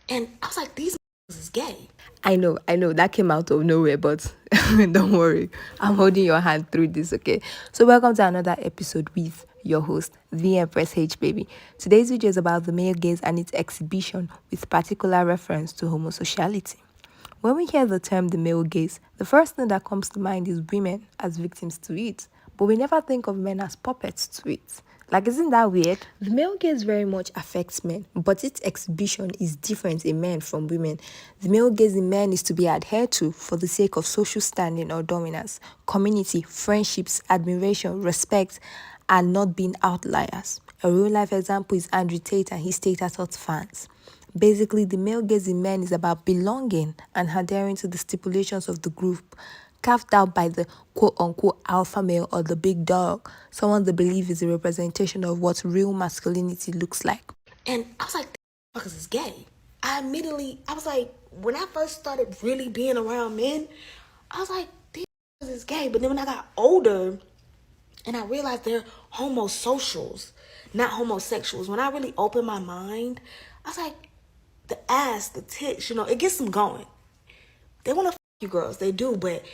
And I was like, these is gay. I know, that came out of nowhere, but don't worry. I'm holding your hand through this, okay? So welcome to another episode with your host, the Empress H Baby. Today's video is about the male gaze and its exhibition with particular reference to homosociality. When we hear the term the male gaze, the first thing that comes to mind is women as victims to it, but we never think of men as puppets to it. Like, isn't that weird? The male gaze very much affects men, but its exhibition is different in men from women. The male gaze in men is to be adhered to for the sake of social standing or dominance, community, friendships, admiration, respect, and not being outliers. A real life example is Andrew Tate and his Tate Tot fans. Basically, the male gaze in men is about belonging and adhering to the stipulations of the group, carved out by the quote-unquote alpha male or the big dog, someone they believe is a representation of what real masculinity looks like. And I was like, these motherfuckers is gay. I was like, when I first started really being around men, I was like, these motherfuckers is gay. But then when I got older and I realized they're homosocials, not homosexuals, when I really opened my mind, I was like, the ass, the tits, it gets them going. They want to fuck you girls, they do, but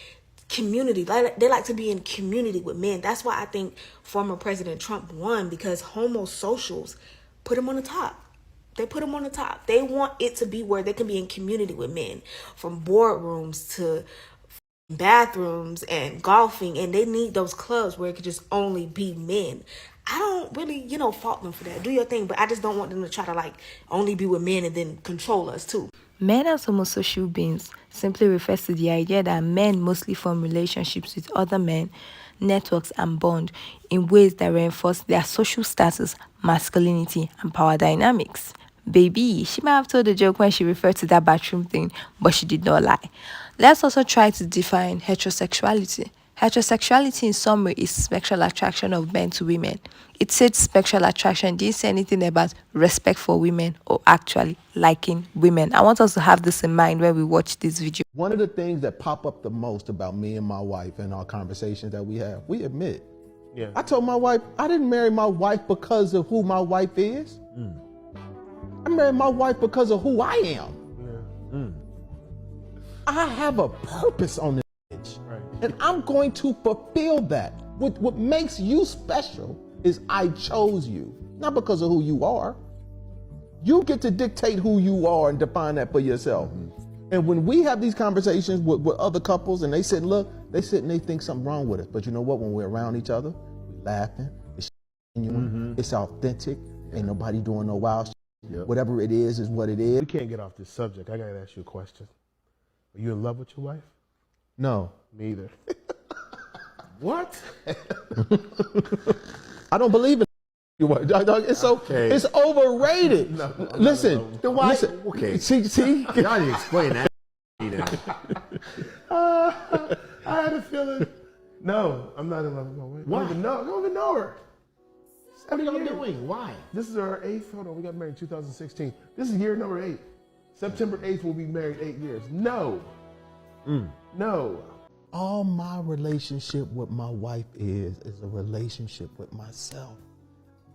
community, they like to be in community with men. That's why I think former President Trump won, because homosocials put him on the top. They put him on the top. They want it to be where they can be in community with men, from boardrooms to bathrooms and golfing, and they need those clubs where it could just only be men. I don't really, fault them for that. Do your thing, but I just don't want them to try to only be with men and then control us too. Men as homosocial beings simply refers to the idea that men mostly form relationships with other men, networks, and bond in ways that reinforce their social status, masculinity, and power dynamics. Baby, she might have told a joke when she referred to that bathroom thing, but she did not lie. Let's also try to define heterosexuality. Heterosexuality, in summary, is sexual attraction of men to women. It said sexual attraction, didn't say anything about respect for women or actually liking women. I want us to have this in mind when we watch this video. One of the things that pop up the most about me and my wife and our conversations that we have, we admit. Yeah. I told my wife, I didn't marry my wife because of who my wife is. I married my wife because of who I am. Yeah. I have a purpose on this bitch, right, and I'm going to fulfill that. What makes you special is I chose you, not because of who you are. You get to dictate who you are and define that for yourself. And when we have these conversations with other couples and they sit and look, they sit and they think something wrong with us. But you know what? When we're around each other, we're laughing, it's genuine, it's authentic, ain't nobody doing no wild shit. Yep. Whatever it is what it is. We can't get off this subject. I gotta ask you a question. Are you in love with your wife? No. Me either. What? I don't believe in your wife. It's okay. It's overrated. No, listen. Then why? Listen. Okay. See? Y'all need to explain that. I had a feeling. No, I'm not in love with my wife. Why? I don't even know her. What are y'all doing? Why? This is our 8th. Hold on, we got married in 2016. This is year number 8. September 8th, we'll be married 8 years. No. No. All my relationship with my wife is a relationship with myself.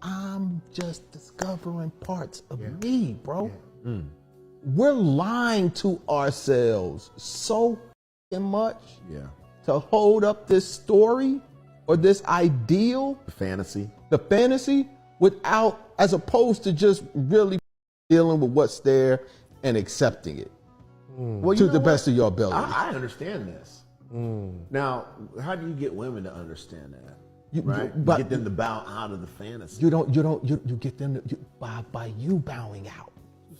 I'm just discovering parts of me, bro. Yeah. We're lying to ourselves so much to hold up this story or this ideal, the fantasy, without, as opposed to just really dealing with what's there and accepting it to the best of your ability. I understand this. Now, how do you get women to understand that? You get them to bow out of the fantasy. You get them by you bowing out.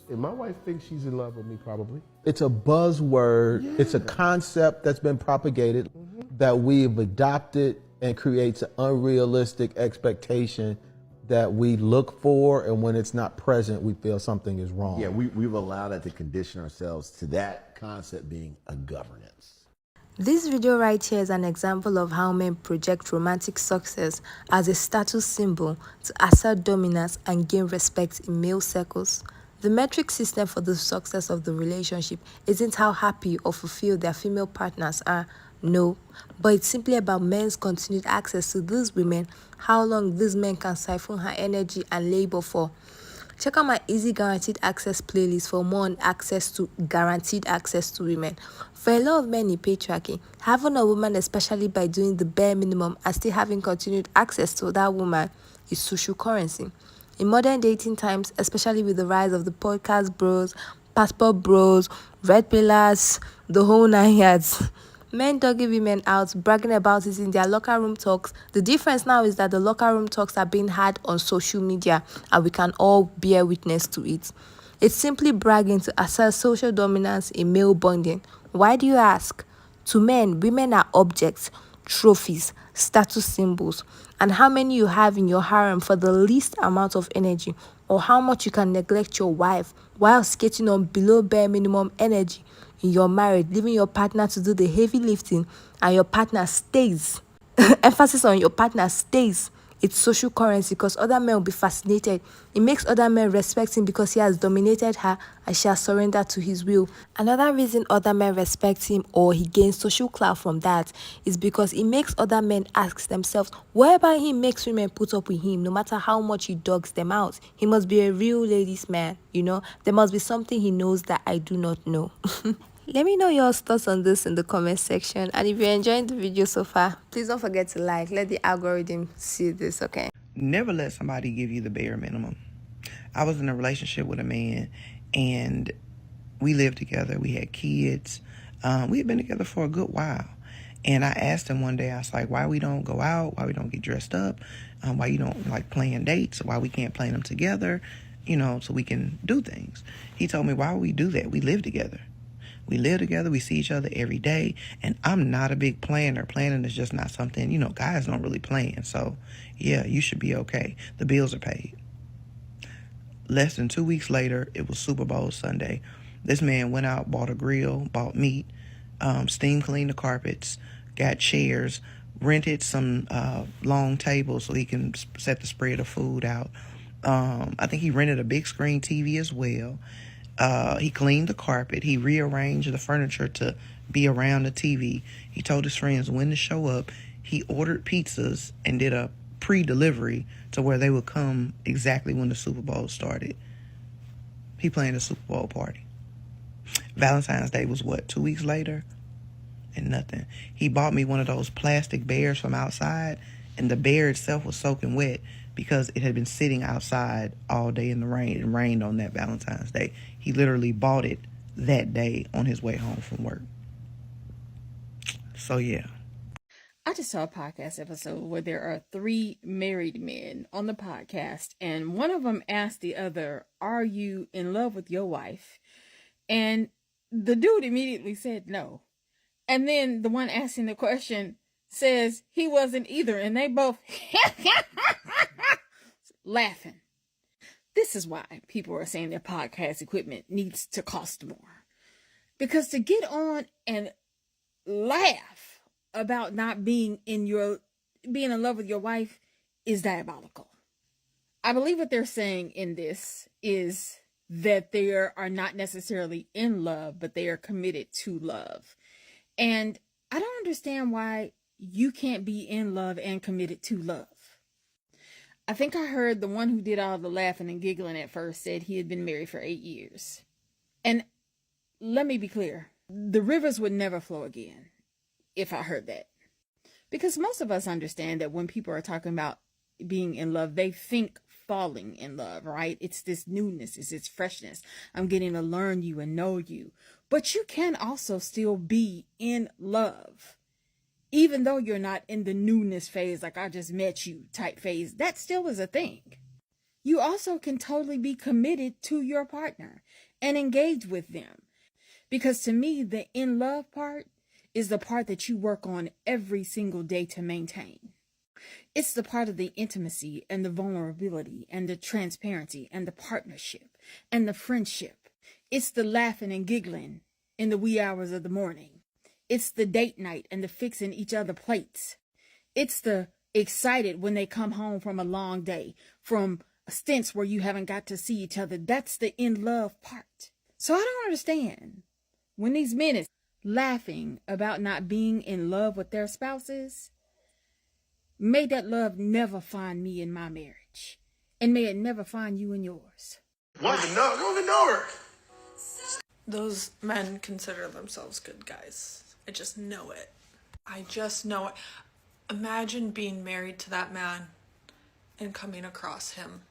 And my wife thinks she's in love with me, probably. It's a buzzword. Yeah. It's a concept that's been propagated that we've adopted and creates an unrealistic expectation that we look for, and when it's not present, we feel something is wrong. Yeah, we've allowed it to condition ourselves to that concept being a governance. This video right here is an example of how men project romantic success as a status symbol to assert dominance and gain respect in male circles. The metric system for the success of the relationship isn't how happy or fulfilled their female partners are, no, but it's simply about men's continued access to these women, how long these men can siphon her energy and labor for. Check out my easy guaranteed access playlist for more on access to guaranteed access to women. For a lot of men in patriarchy, having a woman, especially by doing the bare minimum and still having continued access to that woman, is social currency. In modern dating times, especially with the rise of the podcast bros, passport bros, red pillars, the whole nine yards, men dogging women out, bragging about it in their locker room talks. The difference now is that the locker room talks are being had on social media and we can all bear witness to it. It's simply bragging to assert social dominance in male bonding. Why do you ask? To men, women are objects, trophies, status symbols, and how many you have in your harem for the least amount of energy, or how much you can neglect your wife while skating on below bare minimum energy in your marriage, leaving your partner to do the heavy lifting, and your partner stays. Emphasis on your partner stays. It's social currency because other men will be fascinated. It makes other men respect him because he has dominated her and she has surrendered to his will. Another reason other men respect him or he gains social clout from that is because it makes other men ask themselves, what about him makes women put up with him no matter how much he dogs them out? He must be a real ladies' man, you know? There must be something he knows that I do not know. Let me know your thoughts on this in the comment section. And if you're enjoying the video so far, please don't forget to like. Let the algorithm see this, okay? Never let somebody give you the bare minimum. I was in a relationship with a man and we lived together. We had kids. We had been together for a good while. And I asked him one day, I was like, why we don't go out? Why we don't get dressed up? Why you don't like plan dates? Why we can't plan them together, you know, so we can do things? He told me, why would we do that? We live together. We live together. We see each other every day. And I'm not a big planner. Planning is just not something, you know, guys don't really plan. So, yeah, you should be okay. The bills are paid. Less than 2 weeks later, it was Super Bowl Sunday. This man went out, bought a grill, bought meat, steam cleaned the carpets, got chairs, rented some long tables so he can set the spread of food out. I think he rented a big screen TV as well. He cleaned the carpet. He rearranged the furniture to be around the TV. He told his friends when to show up. He ordered pizzas and did a pre-delivery to where they would come exactly when the Super Bowl started. He planned a Super Bowl party. Valentine's Day was what, 2 weeks later? And nothing. He bought me one of those plastic bears from outside, and the bear itself was soaking wet because it had been sitting outside all day in the rain. It rained on that Valentine's Day. He literally bought it that day on his way home from work. So, yeah. I just saw a podcast episode where there are 3 married men on the podcast, and one of them asked the other, are you in love with your wife? And the dude immediately said no. And then the one asking the question says he wasn't either, and they both laughing. This is why people are saying their podcast equipment needs to cost more. Because to get on and laugh about not being in love with your wife is diabolical. I believe what they're saying in this is that they are not necessarily in love, but they are committed to love. And I don't understand why you can't be in love and committed to love. I think I heard the one who did all the laughing and giggling at first said he had been married for 8 years. And let me be clear, the rivers would never flow again if I heard that. Because most of us understand that when people are talking about being in love, they think falling in love, right? It's this newness, it's this freshness. I'm getting to learn you and know you. But you can also still be in love. Even though you're not in the newness phase, like I just met you type phase, that still is a thing. You also can totally be committed to your partner and engage with them. Because to me, the in love part is the part that you work on every single day to maintain. It's the part of the intimacy and the vulnerability and the transparency and the partnership and the friendship. It's the laughing and giggling in the wee hours of the morning. It's the date night and the fixing each other plates. It's the excited when they come home from a long day, from stints where you haven't got to see each other. That's the in love part. So I don't understand when these men is laughing about not being in love with their spouses. May that love never find me in my marriage, and may it never find you in yours. What? I don't even know her. Those men consider themselves good guys. I just know it. I just know it. Imagine being married to that man and coming across him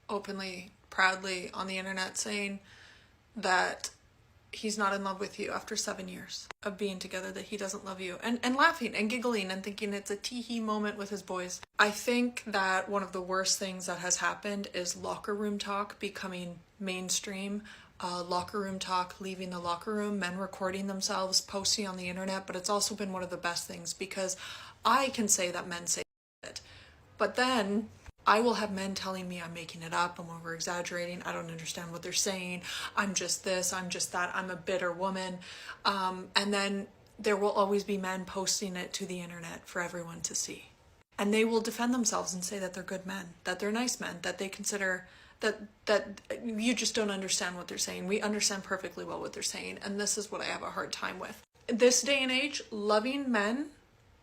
openly, proudly on the internet saying that he's not in love with you after 7 years of being together, that he doesn't love you, and laughing and giggling and thinking it's a tee-hee moment with his boys. I think that one of the worst things that has happened is locker room talk becoming mainstream. Locker room talk, leaving the locker room, men recording themselves, posting on the internet, but it's also been one of the best things because I can say that men say it, but then I will have men telling me I'm making it up, I'm over exaggerating, I don't understand what they're saying, I'm just this, I'm just that, I'm a bitter woman. And then there will always be men posting it to the internet for everyone to see. And they will defend themselves and say that they're good men, that they're nice men, that they consider that you just don't understand what they're saying. We understand perfectly well what they're saying. And this is what I have a hard time with. This day and age, loving men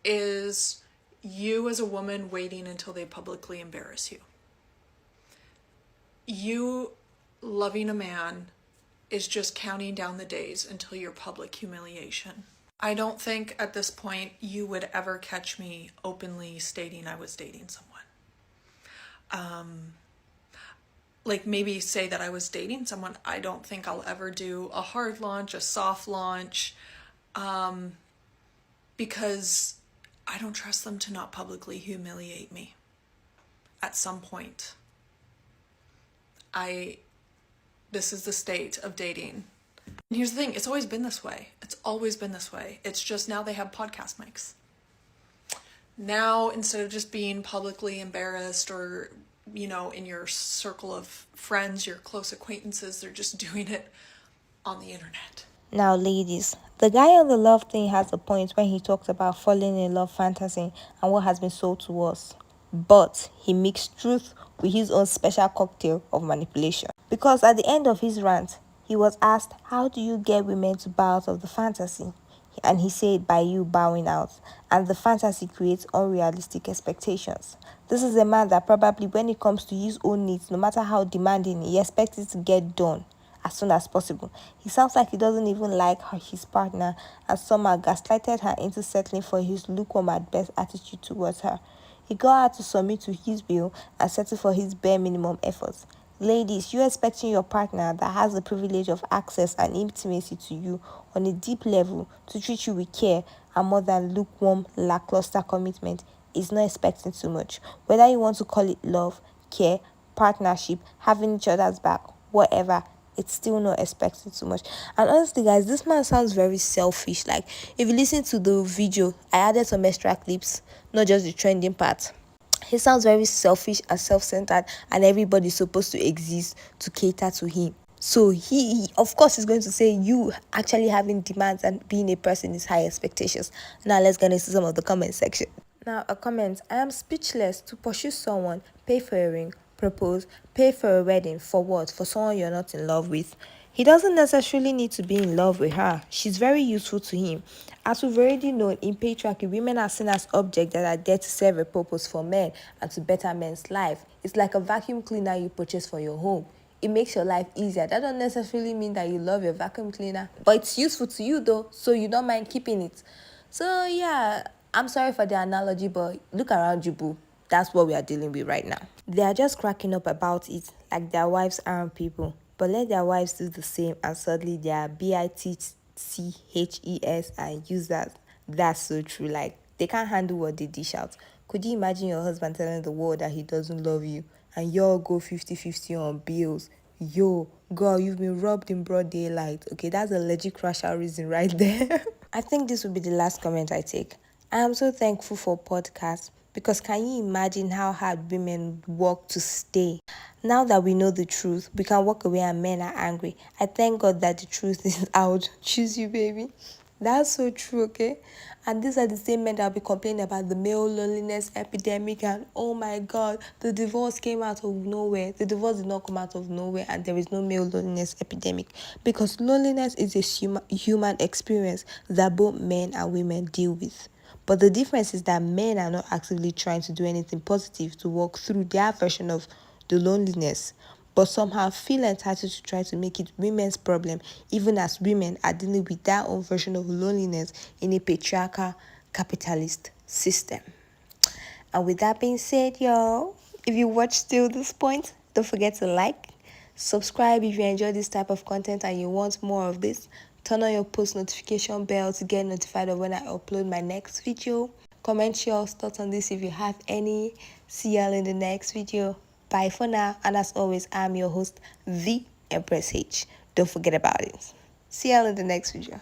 is you as a woman waiting until they publicly embarrass you. You loving a man is just counting down the days until your public humiliation. I don't think at this point you would ever catch me openly stating I was dating someone. Like maybe say that I was dating someone. I don't think I'll ever do a hard launch, a soft launch, because I don't trust them to not publicly humiliate me at some point. This is the state of dating. And here's the thing, it's always been this way. It's always been this way. It's just now they have podcast mics. Now, instead of just being publicly embarrassed or, you know, in your circle of friends, your close acquaintances, they're just doing it on the internet. Now, ladies, the guy on the love thing has a point when he talks about falling in love fantasy and what has been sold to us. But he mixed truth with his own special cocktail of manipulation. Because at the end of his rant, he was asked, how do you get women to bow out of the fantasy? And he said, by you bowing out. And the fantasy creates unrealistic expectations. This is a man that probably when it comes to his own needs, no matter how demanding, he expects it to get done as soon as possible. He sounds like he doesn't even like his partner and somehow gaslighted her into settling for his lukewarm at best attitude towards her. He got her to submit to his will and settle for his bare minimum efforts. Ladies, you're expecting your partner that has the privilege of access and intimacy to you on a deep level to treat you with care and more than lukewarm, lackluster commitment is not expecting too much. Whether you want to call it love, care, partnership, having each other's back, whatever, it's still not expecting too much. And honestly, guys, this man sounds very selfish. Like, if you listen to the video, I added some extra clips, not just the trending part. He sounds very selfish and self-centered, and everybody's supposed to exist to cater to him. So he of course is going to say you actually having demands and being a person is high expectations. Now let's get into some of the comment section. Now a comment, I am speechless. To pursue someone, pay for a ring, propose, pay for a wedding, for what? For someone you're not in love with? He doesn't necessarily need to be in love with her. She's very useful to him. As we've already known, in patriarchy, women are seen as objects that are there to serve a purpose for men and to better men's life. It's like a vacuum cleaner you purchase for your home. It makes your life easier. That doesn't necessarily mean that you love your vacuum cleaner, but it's useful to you though, so you don't mind keeping it. So yeah, I'm sorry for the analogy, but look around you, boo. That's what we are dealing with right now. They are just cracking up about it like their wives aren't people. But let their wives do the same and suddenly they are bitches and users. That's so true. Like, they can't handle what they dish out. Could you imagine your husband telling the world that he doesn't love you and y'all go 50-50 on bills? Yo, girl, you've been robbed in broad daylight. Okay, that's a legit crash out reason right there. I think this will be the last comment I take. I am so thankful for podcasts because can you imagine how hard women work to stay? Now that we know the truth, we can walk away and men are angry. I thank God that the truth is out. Choose you, baby. That's so true, okay? And these are the same men that will be complaining about the male loneliness epidemic and oh my God, the divorce came out of nowhere. The divorce did not come out of nowhere and there is no male loneliness epidemic because loneliness is a human experience that both men and women deal with. But the difference is that men are not actively trying to do anything positive to work through their version of the loneliness. but somehow feel entitled to try to make it women's problem, even as women are dealing with their own version of loneliness in a patriarchal capitalist system. And with that being said, y'all, if you watched till this point, don't forget to like, subscribe if you enjoy this type of content and you want more of this. Turn on your post notification bell to get notified of when I upload my next video. Comment your thoughts on this if you have any. See y'all in the next video. Bye for now. And as always, I'm your host, the Empress H. Don't forget about it. See y'all in the next video.